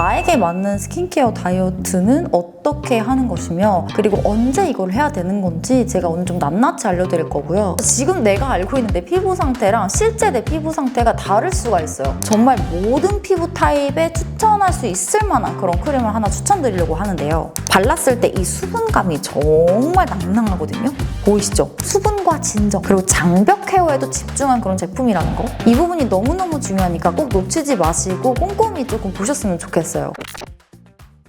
나에게 맞는 스킨케어 다이어트는 어떻게 하는 것이며 그리고 언제 이걸 해야 되는 건지 제가 오늘 좀 낱낱이 알려드릴 거고요. 지금 내가 알고 있는 내 피부 상태랑 실제 내 피부 상태가 다를 수가 있어요. 정말 모든 피부 타입에 추천할 수 있을 만한 그런 크림을 하나 추천드리려고 하는데요. 발랐을 때 이 수분감이 정말 낭낭하거든요. 보이시죠? 수분과 진정 그리고 장벽 헤어에도 집중한 그런 제품이라는 거. 이 부분이 너무너무 중요하니까 꼭 놓치지 마시고 꼼꼼히 조금 보셨으면 좋겠어요.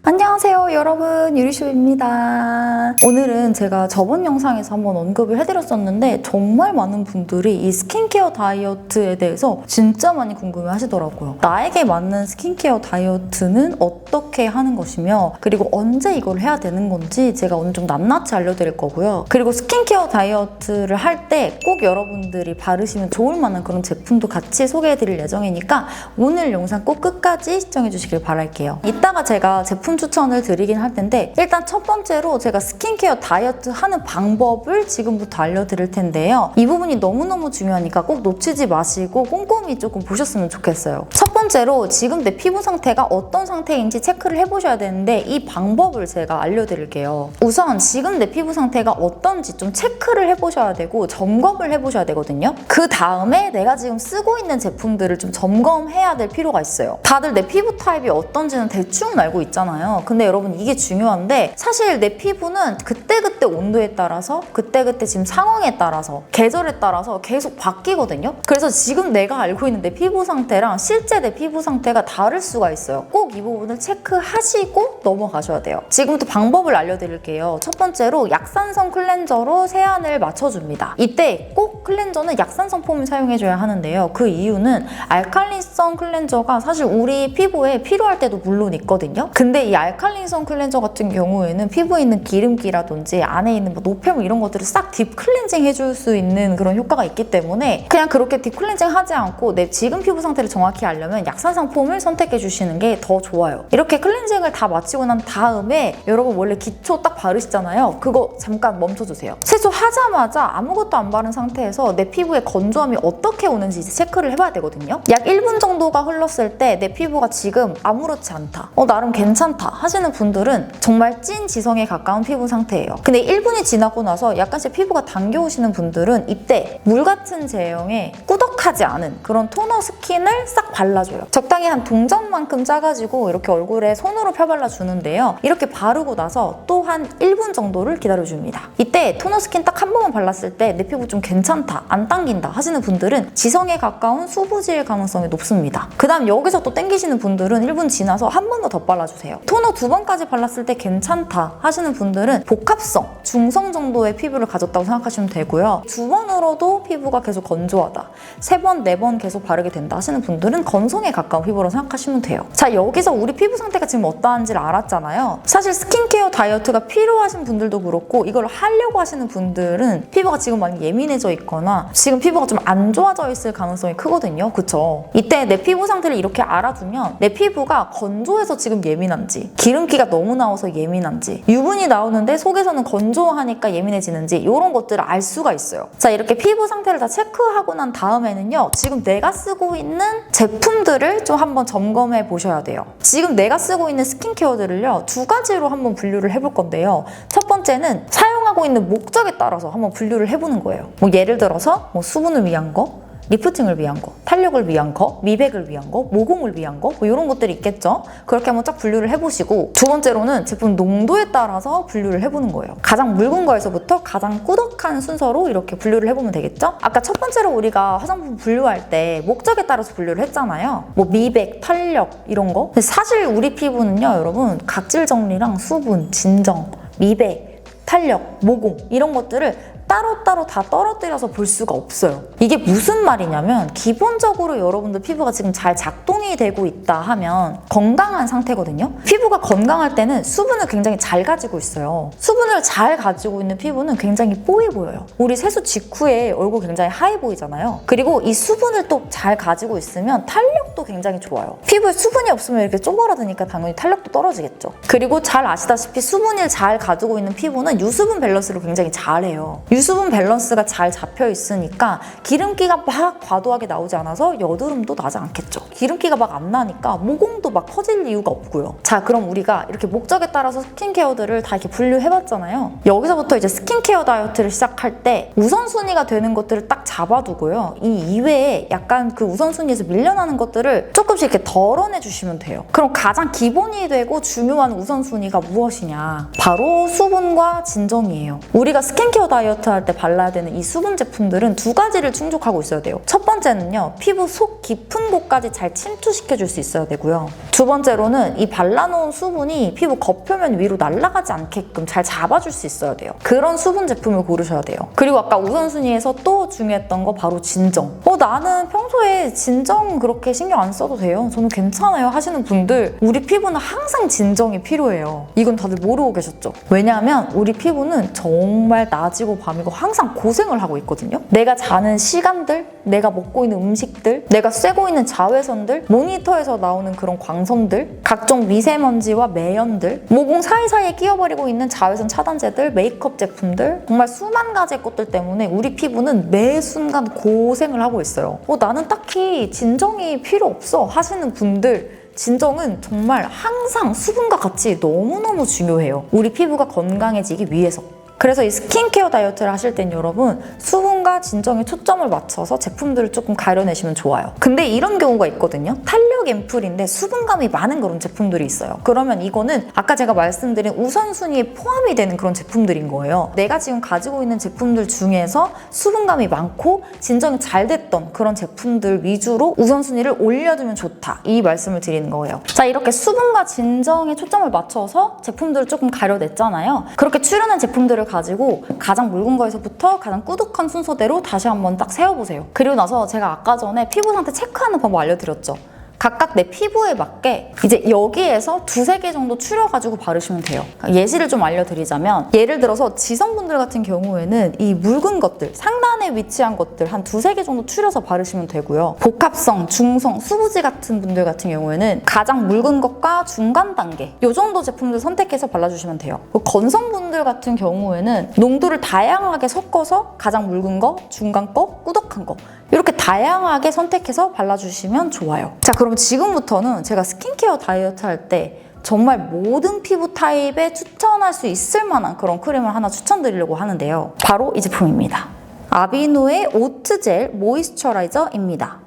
안녕하세요 여러분, 유리쇼입니다. 오늘은 제가 저번 영상에서 한번 언급을 해드렸었는데 정말 많은 분들이 이 스킨케어 다이어트에 대해서 진짜 많이 궁금해 하시더라고요. 나에게 맞는 스킨케어 다이어트는 어떻게 하는 것이며 그리고 언제 이걸 해야 되는 건지 제가 오늘 좀 낱낱이 알려드릴 거고요. 그리고 스킨케어 다이어트를 할 때 꼭 여러분들이 바르시면 좋을 만한 그런 제품도 같이 소개해드릴 예정이니까 오늘 영상 꼭 끝까지 시청해주시길 바랄게요. 이따가 제가 제품 추천을 드리긴 할 텐데 일단 첫 번째로 제가 스킨케어 다이어트 하는 방법을 지금부터 알려드릴 텐데요. 이 부분이 너무너무 중요하니까 꼭 놓치지 마시고 꼼꼼히 조금 보셨으면 좋겠어요. 첫 번째로 지금 내 피부 상태가 어떤 상태인지 체크를 해보셔야 되는데 이 방법을 제가 알려드릴게요. 우선 지금 내 피부 상태가 어떤지 좀 체크를 해보셔야 되고 점검을 해보셔야 되거든요. 그 다음에 내가 지금 쓰고 있는 제품들을 좀 점검해야 될 필요가 있어요. 다들 내 피부 타입이 어떤지는 대충 알고 있잖아요. 근데 여러분 이게 중요한데 사실 내 피부는 그때그때 온도에 따라서 그때그때 지금 상황에 따라서 계절에 따라서 계속 바뀌거든요. 그래서 지금 내가 알고 있는 내 피부 상태랑 실제 내 피부 상태가 다를 수가 있어요. 꼭 이 부분을 체크하시고 넘어가셔야 돼요. 지금부터 방법을 알려드릴게요. 첫 번째로 약산성 클렌저로 세안을 맞춰줍니다. 이때 꼭 클렌저는 약산성 폼을 사용해줘야 하는데요. 그 이유는 알칼리성 클렌저가 사실 우리 피부에 필요할 때도 물론 있거든요. 근데 이 알칼리성 클렌저 같은 경우에는 피부에 있는 기름기라든지 안에 있는 뭐 노폐물 이런 것들을 싹 딥 클렌징 해줄 수 있는 그런 효과가 있기 때문에 그냥 그렇게 딥 클렌징 하지 않고 내 지금 피부 상태를 정확히 알려면 약산성 폼을 선택해 주시는 게 더 좋아요. 이렇게 클렌징을 다 마치고 난 다음에 여러분 원래 기초 딱 바르시잖아요. 그거 잠깐 멈춰주세요. 세수하자마자 아무것도 안 바른 상태에서 내 피부의 건조함이 어떻게 오는지 이제 체크를 해봐야 되거든요. 약 1분 정도가 흘렀을 때 내 피부가 지금 아무렇지 않다, 나름 괜찮다 하시는 분들은 정말 찐 지성에 가까운 피부 상태예요. 근데 1분이 지나고 나서 약간씩 피부가 당겨오시는 분들은 이때 물 같은 제형의 꾸덕하지 않은 그런 토너 스킨을 싹 발라줘요. 적당히 한 동전만큼 짜가지고 이렇게 얼굴에 손으로 펴발라주는데요. 이렇게 바르고 나서 또 한 1분 정도를 기다려줍니다. 이때 토너 스킨 딱 한 번만 발랐을 때 내 피부 좀 괜찮다, 안 당긴다 하시는 분들은 지성에 가까운 수부지일 가능성이 높습니다. 그 다음 여기서 또 땡기시는 분들은 1분 지나서 한 번 더 발라주세요. 토너 2번까지 발랐을 때 괜찮다 하시는 분들은 복합성, 중성 정도의 피부를 가졌다고 생각하시면 되고요. 2번으로도 피부가 계속 건조하다, 3번, 4번 계속 바르게 된다 하시는 분들은 건성에 가까운 피부라고 생각하시면 돼요. 자, 여기서 우리 피부 상태가 지금 어떠한지를 알았잖아요. 사실 스킨케어 다이어트가 필요하신 분들도 그렇고 이걸 하려고 하시는 분들은 피부가 지금 많이 예민해져 있거나 지금 피부가 좀 안 좋아져 있을 가능성이 크거든요. 그쵸? 이때 내 피부 상태를 이렇게 알아두면 내 피부가 건조해서 지금 예민한지, 기름기가 너무 나와서 예민한지, 유분이 나오는데 속에서는 건조하니까 예민해지는지 이런 것들을 알 수가 있어요. 자, 이렇게 피부 상태를 다 체크하고 난 다음에는요, 지금 내가 쓰고 있는 제품들을 좀 한번 점검해 보셔야 돼요. 지금 내가 쓰고 있는 스킨케어들을요 2가지로 한번 분류를 해볼 건데요. 첫 번째는 사용하고 있는 목적에 따라서 한번 분류를 해보는 거예요. 뭐 예를 들어서 뭐 수분을 위한 거, 리프팅을 위한 거, 탄력을 위한 거, 미백을 위한 거, 모공을 위한 거, 뭐 이런 것들이 있겠죠. 그렇게 한번 쫙 분류를 해보시고, 두 번째로는 제품 농도에 따라서 분류를 해보는 거예요. 가장 묽은 거에서부터 가장 꾸덕한 순서로 이렇게 분류를 해보면 되겠죠. 아까 첫 번째로 우리가 화장품 분류할 때 목적에 따라서 분류를 했잖아요. 뭐 미백, 탄력 이런 거. 근데 사실 우리 피부는요 여러분, 각질 정리랑 수분, 진정, 미백, 탄력, 모공 이런 것들을 따로따로 다 떨어뜨려서 볼 수가 없어요. 이게 무슨 말이냐면 기본적으로 여러분들 피부가 지금 잘 작동이 되고 있다 하면 건강한 상태거든요. 피부가 건강할 때는 수분을 굉장히 잘 가지고 있어요. 수분을 잘 가지고 있는 피부는 굉장히 뽀해 보여요. 우리 세수 직후에 얼굴 굉장히 하얘 보이잖아요. 그리고 이 수분을 또 잘 가지고 있으면 탄력도 굉장히 좋아요. 피부에 수분이 없으면 이렇게 쪼그라드니까 당연히 탄력도 떨어지겠죠. 그리고 잘 아시다시피 수분을 잘 가지고 있는 피부는 유수분 밸런스를 굉장히 잘해요. 유수분 밸런스가 잘 잡혀 있으니까 기름기가 막 과도하게 나오지 않아서 여드름도 나지 않겠죠. 기름기가 막 안 나니까 모공도 막 커질 이유가 없고요. 자, 그럼 우리가 이렇게 목적에 따라서 스킨케어들을 다 이렇게 분류해봤잖아요. 여기서부터 이제 스킨케어 다이어트를 시작할 때 우선순위가 되는 것들을 딱 잡아두고요. 이 이외에 약간 그 우선순위에서 밀려나는 것들을 조금씩 이렇게 덜어내주시면 돼요. 그럼 가장 기본이 되고 중요한 우선순위가 무엇이냐? 바로 수분과 진정이에요. 우리가 스킨케어 다이어트 할 때 발라야 되는 이 수분 제품들은 두 가지를 충족하고 있어야 돼요. 첫 번째는요, 피부 속 깊은 곳까지 잘 침투시켜줄 수 있어야 되고요. 두 번째로는 이 발라놓은 수분이 피부 겉표면 위로 날아가지 않게끔 잘 잡아줄 수 있어야 돼요. 그런 수분 제품을 고르셔야 돼요. 그리고 아까 우선순위에서 또 중요했던 거 바로 진정. 나는 평소에 진정 그렇게 신경 안 써도 돼요. 저는 괜찮아요 하시는 분들, 우리 피부는 항상 진정이 필요해요. 이건 다들 모르고 계셨죠? 왜냐하면 우리 피부는 정말 낮이고 밤이고 항상 고생을 하고 있거든요. 내가 자는 시간들, 내가 먹고 있는 음식들, 내가 쐬고 있는 자외선들, 모니터에서 나오는 그런 광선들, 각종 미세먼지와 매연들, 모공 사이사이에 끼어버리고 있는 자외선 차단제들, 메이크업 제품들, 정말 수만 가지의 것들 때문에 우리 피부는 매 순간 고생을 하고 있어요. 나는 딱히 진정이 필요 없어 하시는 분들, 진정은 정말 항상 수분과 같이 너무너무 중요해요. 우리 피부가 건강해지기 위해서. 그래서 이 스킨케어 다이어트를 하실 땐 여러분, 수분과 진정에 초점을 맞춰서 제품들을 조금 가려내시면 좋아요. 근데 이런 경우가 있거든요. 탄력 앰플인데 수분감이 많은 그런 제품들이 있어요. 그러면 이거는 아까 제가 말씀드린 우선순위에 포함이 되는 그런 제품들인 거예요. 내가 지금 가지고 있는 제품들 중에서 수분감이 많고 진정이 잘 됐던 그런 제품들 위주로 우선순위를 올려두면 좋다, 이 말씀을 드리는 거예요. 자, 이렇게 수분과 진정에 초점을 맞춰서 제품들을 조금 가려냈잖아요. 그렇게 출연한 제품들을 가지고 가장 묽은 거에서부터 가장 꾸덕한 순서대로 다시 한번 딱 세워보세요. 그리고 나서 제가 아까 전에 피부 상태 체크하는 방법 알려드렸죠. 각각 내 피부에 맞게 이제 여기에서 두세 개 정도 추려가지고 바르시면 돼요. 예시를 좀 알려드리자면, 예를 들어서 지성분들 같은 경우에는 이 묽은 것들, 상단에 위치한 것들 한 두세 개 정도 추려서 바르시면 되고요. 복합성, 중성, 수부지 같은 분들 같은 경우에는 가장 묽은 것과 중간 단계 이 정도 제품들 선택해서 발라주시면 돼요. 건성분들 같은 경우에는 농도를 다양하게 섞어서 가장 묽은 거, 중간 거, 꾸덕한 거 이렇게 다양하게 선택해서 발라주시면 좋아요. 자, 그럼 지금부터는 제가 스킨케어 다이어트 할 때 정말 모든 피부 타입에 추천할 수 있을 만한 그런 크림을 하나 추천드리려고 하는데요. 바로 이 제품입니다. 아비노의 오트젤 모이스처라이저입니다.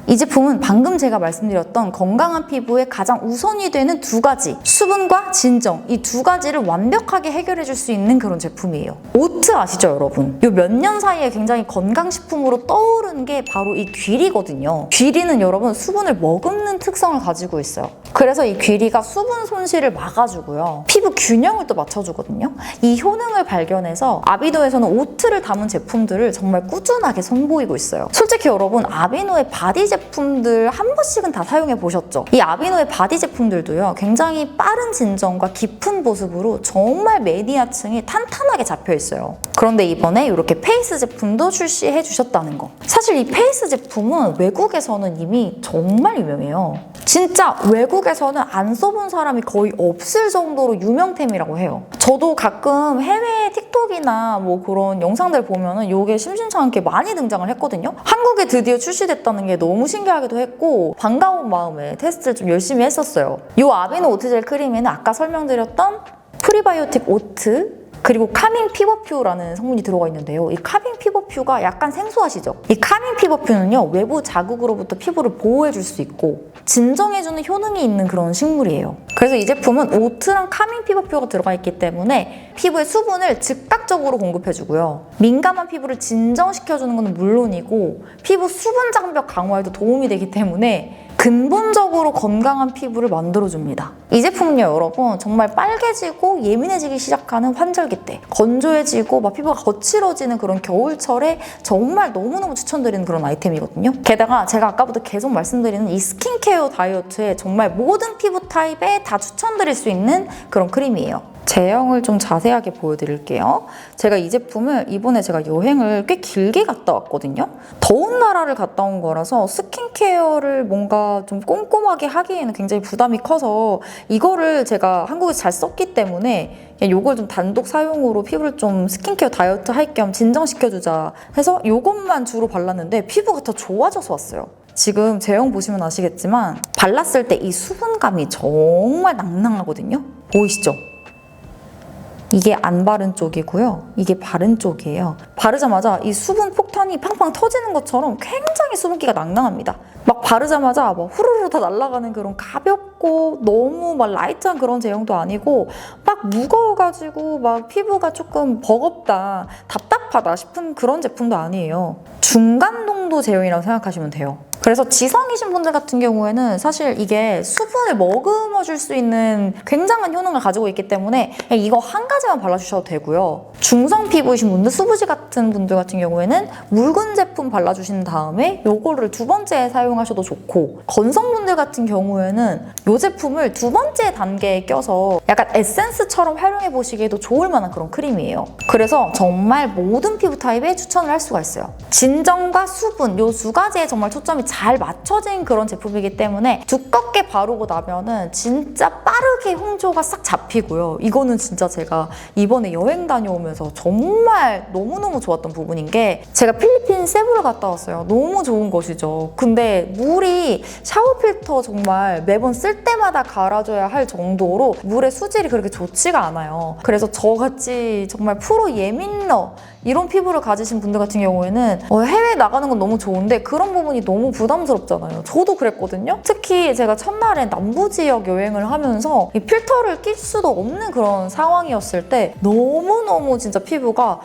이 제품은 방금 제가 말씀드렸던 건강한 피부에 가장 우선이 되는 두 가지, 수분과 진정, 이 두 가지를 완벽하게 해결해 줄 수 있는 그런 제품이에요. 오트 아시죠, 여러분? 요 몇 년 사이에 굉장히 건강식품으로 떠오른 게 바로 이 귀리거든요. 귀리는 여러분 수분을 머금는 특성을 가지고 있어요. 그래서 이 귀리가 수분 손실을 막아주고요. 피부 균형을 또 맞춰주거든요. 이 효능을 발견해서 아비노에서는 오트를 담은 제품들을 정말 꾸준하게 선보이고 있어요. 솔직히 여러분, 아비노의 바디 제품들 한 번씩은 다 사용해 보셨죠? 이 아비노의 바디 제품들도요, 굉장히 빠른 진정과 깊은 보습으로 정말 매니아층이 탄탄하게 잡혀 있어요. 그런데 이번에 이렇게 페이스 제품도 출시해 주셨다는 거. 사실 이 페이스 제품은 외국에서는 이미 정말 유명해요. 진짜 외국에서는 안 써본 사람이 거의 없을 정도로 유명템이라고 해요. 저도 가끔 해외 틱톡이나 뭐 그런 영상들 보면은 이게 심심치 않게 많이 등장을 했거든요. 한국에 드디어 출시됐다는 게 너무 신기하기도 했고 반가운 마음에 테스트를 좀 열심히 했었어요. 이 아비노 오트젤 크림에는 아까 설명드렸던 프리바이오틱 오트, 그리고 카밍 피버퓨라는 성분이 들어가 있는데요. 이 카밍 피버퓨가 약간 생소하시죠? 이 카밍 피버퓨는요, 외부 자극으로부터 피부를 보호해줄 수 있고 진정해주는 효능이 있는 그런 식물이에요. 그래서 이 제품은 오트랑 카밍 피버퓨가 들어가 있기 때문에 피부에 수분을 즉각적으로 공급해주고요. 민감한 피부를 진정시켜주는 건 물론이고 피부 수분 장벽 강화에도 도움이 되기 때문에 근본적으로 건강한 피부를 만들어줍니다. 이 제품은요, 여러분, 정말 빨개지고 예민해지기 시작하는 환절기 때, 건조해지고 막 피부가 거칠어지는 그런 겨울철에 정말 너무너무 추천드리는 그런 아이템이거든요. 게다가 제가 아까부터 계속 말씀드리는 이 스킨케어 다이어트에 정말 모든 피부 타입에 다 추천드릴 수 있는 그런 크림이에요. 제형을 좀 자세하게 보여드릴게요. 제가 이 제품을 이번에 제가 여행을 꽤 길게 갔다 왔거든요. 더운 나라를 갔다 온 거라서 스킨케어를 뭔가 좀 꼼꼼하게 하기에는 굉장히 부담이 커서 이거를 제가 한국에서 잘 썼기 때문에 그냥 이걸 좀 단독 사용으로 피부를 좀 스킨케어 다이어트 할 겸 진정시켜주자 해서 이것만 주로 발랐는데 피부가 더 좋아져서 왔어요. 지금 제형 보시면 아시겠지만 발랐을 때 이 수분감이 정말 낭낭하거든요. 보이시죠? 이게 안 바른 쪽이고요. 이게 바른 쪽이에요. 바르자마자 이 수분 폭탄이 팡팡 터지는 것처럼 굉장히 수분기가 낭낭합니다. 막 바르자마자 막 후루루 다 날아가는 그런 가볍고 너무 막 라이트한 그런 제형도 아니고 막 무거워가지고 막 피부가 조금 버겁다, 답답하다 싶은 그런 제품도 아니에요. 중간 농도 제형이라고 생각하시면 돼요. 그래서 지성이신 분들 같은 경우에는 사실 이게 수분을 머금어 줄 수 있는 굉장한 효능을 가지고 있기 때문에 그냥 이거 한 가지만 발라주셔도 되고요. 중성 피부이신 분들, 수부지 같은 분들 같은 경우에는 묽은 제품 발라주신 다음에 이거를 두 번째에 사용하셔도 좋고, 건성분들 같은 경우에는 이 제품을 두 번째 단계에 껴서 약간 에센스처럼 활용해 보시기에도 좋을 만한 그런 크림이에요. 그래서 정말 모든 피부 타입에 추천을 할 수가 있어요. 진정과 수분 이 두 가지에 정말 초점이 잘 맞춰진 그런 제품이기 때문에 두껍게 바르고 나면은 진짜 빠르게 홍조가 싹 잡히고요. 이거는 진짜 제가 이번에 여행 다녀오면서 정말 너무너무 좋았던 부분인 게, 제가 필리핀 세부를 갔다 왔어요. 너무 좋은 것이죠. 근데 물이 샤워 필터 정말 매번 쓸 때마다 갈아줘야 할 정도로 물의 수질이 그렇게 좋지가 않아요. 그래서 저같이 정말 프로 예민러 이런 피부를 가지신 분들 같은 경우에는 해외 나가는 건 너무 좋은데 그런 부분이 너무 부담스럽잖아요. 저도 그랬거든요. 특히 제가 첫날에 남부 지역 여행을 하면서 이 필터를 낄 수도 없는 그런 상황이었을 때 너무너무 진짜 피부가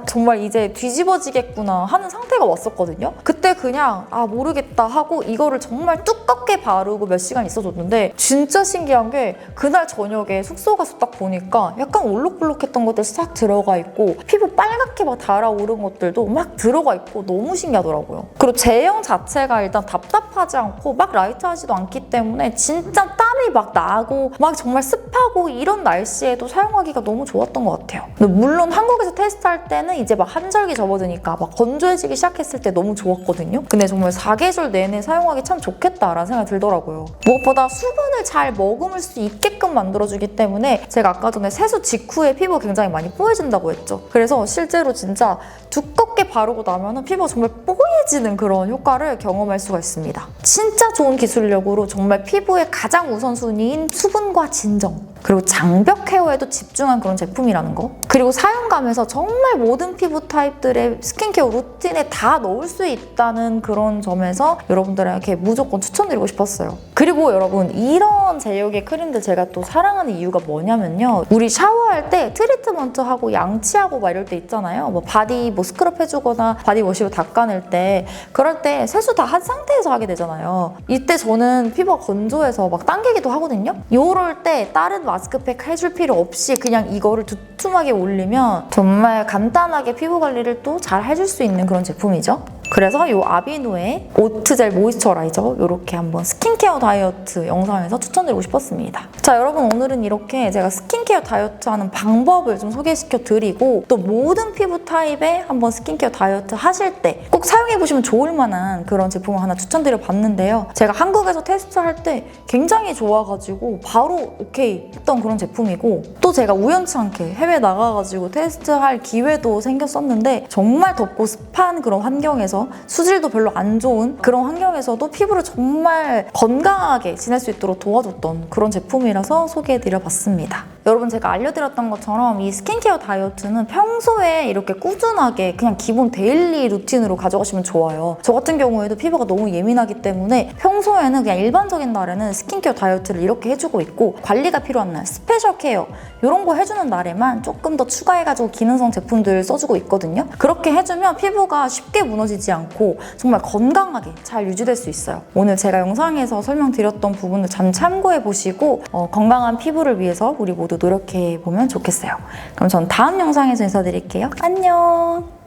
정말 이제 뒤집어지겠구나 하는 상태가 왔었거든요. 그때 그냥 모르겠다 하고 이거를 정말 두껍게 바르고 몇 시간 있어줬는데, 진짜 신기한 게 그날 저녁에 숙소 가서 딱 보니까 약간 올록블록했던 것들 싹 들어가 있고 피부 빨갛게 막 달아오른 것들도 막 들어가 있고 너무 신기하더라고요. 그리고 제형 자체가 일단 답답하지 않고 막 라이트하지도 않기 때문에 진짜 땀이 막 나고 막 정말 습하고 이런 날씨에도 사용하기가 너무 좋았던 것 같아요. 근데 물론 한국에서 테스트할 때는 이제 막 한절기 접어드니까 막 건조해지기 시작했을 때 너무 좋았거든요. 근데 정말 사계절 내내 사용하기 참 좋겠다라는 생각이 들더라고요. 무엇보다 수분을 잘 머금을 수 있게끔 만들어주기 때문에 제가 아까 전에 세수 직후에 피부가 굉장히 많이 뽀얘진다고 했죠. 그래서 실제로 진짜 두껍게 바르고 나면 피부가 정말 뽀얘지는 그런 효과를 경험할 수가 있습니다. 진짜 좋은 기술력으로 정말 피부의 가장 우선순위인 수분과 진정, 그리고 장벽 헤어에도 집중한 그런 제품이라는 거, 그리고 사용감에서 정말 모든 피부 타입들의 스킨케어 루틴에 다 넣을 수 있다는 그런 점에서 여러분들에게 무조건 추천드리고 싶었어요. 그리고 여러분, 이런 제형의 크림들 제가 또 사랑하는 이유가 뭐냐면요, 우리 샤워할 때 트리트먼트하고 양치하고 막 이럴 때 있잖아요. 뭐 바디 스크럽 해주거나 바디워시로 닦아낼 때, 그럴 때 세수 다 한 상태에서 하게 되잖아요. 이때 저는 피부가 건조해서 막 당기기도 하거든요. 이럴 때 다른 마스크팩 해줄 필요 없이 그냥 이거를 두툼하게 올리면 정말 간단하게 피부 관리를 또 잘 해줄 수 있는 그런 제품이죠. 그래서 이 아비노의 오트젤 모이스처라이저 이렇게 한번 스킨케어 다이어트 영상에서 추천드리고 싶었습니다. 자, 여러분, 오늘은 이렇게 제가 스킨케어 다이어트 하는 방법을 좀 소개시켜 드리고, 또 모든 피부 타입에 한번 스킨케어 다이어트 하실 때 꼭 사용해보시면 좋을 만한 그런 제품을 하나 추천드려 봤는데요. 제가 한국에서 테스트할 때 굉장히 좋아가지고 바로 오케이 했던 그런 제품이고, 또 제가 우연치 않게 해외 나가가지고 테스트할 기회도 생겼었는데, 정말 덥고 습한 그런 환경에서 수질도 별로 안 좋은 그런 환경에서도 피부를 정말 건강하게 지낼 수 있도록 도와줬던 그런 제품이라서 소개해드려봤습니다. 여러분, 제가 알려드렸던 것처럼 이 스킨케어 다이어트는 평소에 이렇게 꾸준하게 그냥 기본 데일리 루틴으로 가져가시면 좋아요. 저 같은 경우에도 피부가 너무 예민하기 때문에 평소에는 그냥 일반적인 날에는 스킨케어 다이어트를 이렇게 해주고 있고, 관리가 필요한 날, 스페셜 케어 이런 거 해주는 날에만 조금 더 추가해가지고 기능성 제품들을 써주고 있거든요. 그렇게 해주면 피부가 쉽게 무너지지 않고 정말 건강하게 잘 유지될 수 있어요. 오늘 제가 영상에서 설명드렸던 부분을 잘 참고해보시고 건강한 피부를 위해서 우리 모두 노력해보면 좋겠어요. 그럼 전 다음 영상에서 인사드릴게요. 안녕!